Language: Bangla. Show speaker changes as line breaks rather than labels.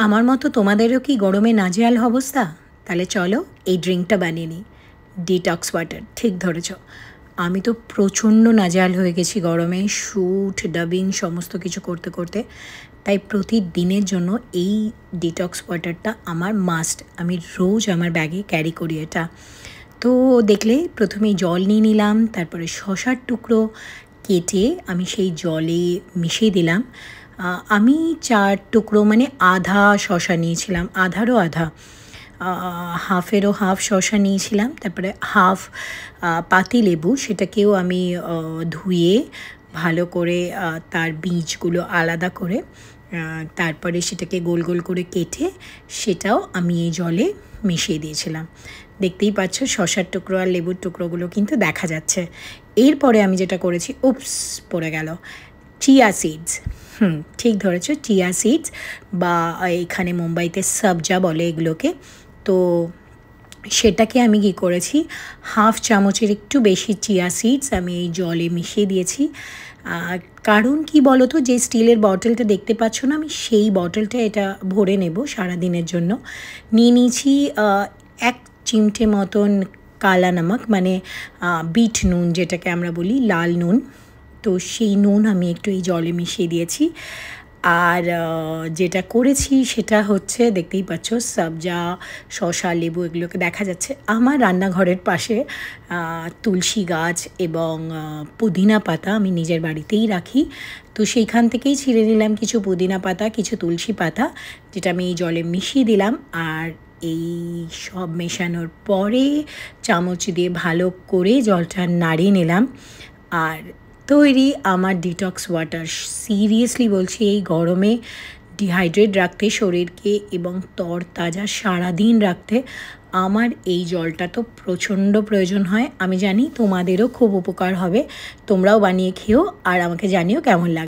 আমার মতো তোমাদেরও কি গরমে নাজেহাল অবস্থা? তাহলে চলো এই ড্রিঙ্কটা বানিয়ে নিই। ডিটক্স ওয়াটার, ঠিক ধরেছ। আমি তো প্রচণ্ড নাজেহাল হয়ে গেছি গরমে, শ্যুট ডাবিং সমস্ত কিছু করতে করতে। তাই প্রতিদিনের জন্য এই ডিটক্স ওয়াটারটা আমার মাস্ট। আমি রোজ আমার ব্যাগে ক্যারি করি এটা। তো দেখলে প্রথমেই জল নিয়ে নিলাম, তারপরে শসার টুকরো কেটে আমি সেই জলে মিশিয়ে দিলাম। আমি 4 টুকরো মানে আধা শসা নিয়েছিলাম, আধারও আধা, হাফেরও হাফ শসা নিয়েছিলাম। তারপরে হাফ পাতিলেবু, সেটাকেও আমি ধুয়ে ভালো করে তার বীজগুলো আলাদা করে তারপরে সেটাকে গোল গোল করে কেটে সেটাও আমি এই জলে মিশিয়ে দিয়েছিলাম। দেখতেই পাচ্ছ শসার টুকরো আর লেবুর টুকরোগুলো কিন্তু দেখা যাচ্ছে। এরপরে আমি যেটা করেছি, উপস পড়ে গেল, চিয়া সিডস। ঠিক ধরেছ, চিয়া সিডস, বা এখানে মুম্বাইতে সবজা বলে এগুলোকে। তো সেটাকে আমি কী করেছি, হাফ চামচের একটু বেশি চিয়া সিডস আমি এই জলে মিশিয়ে দিয়েছি। কারণ কি বলো তো, যে স্টিলের বটলটা দেখতে পাচ্ছ না, আমি সেই বটলটা এটা ভরে নেব সারাদিনের জন্য। নিয়ে নিয়েছি 1 চিমটে মতন কালা নমক, মানে বিট নুন যেটাকে আমরা বলি, লাল নুন। তো সেই নুন আমি একটু এই জলে মিশিয়ে দিয়েছি। আর যেটা করেছি সেটা হচ্ছে, দেখতেই পাচ্ছ সবজা, শসা, লেবু এগুলোকে দেখা যাচ্ছে। আমার রান্নাঘরের পাশে তুলসী গাছ এবং পুদিনা পাতা আমি নিজের বাড়িতেই রাখি। তো সেইখান থেকেই ছিঁড়ে নিলাম কিছু পুদিনা পাতা, কিছু তুলসী পাতা, যেটা আমি এই জলে মিশিয়ে দিলাম। আর এই সব মেশানোর পরে চামচ দিয়ে ভালো করে জলটা নাড়িয়ে নিলাম। আর তৈরি আমার ডিটক্স ওয়াটার। সিরিয়াসলি বলছি, এই গরমে ডিহাইড্রেট রাখতে শরীরকে এবং তরতাজা সারাদিন রাখতে আমার এই জলটা তো প্রচণ্ড প্রয়োজন হয়। আমি জানি তোমাদেরও খুব উপকার হবে। তোমরাও বানিয়ে খেও আর আমাকে জানিও কেমন লাগে।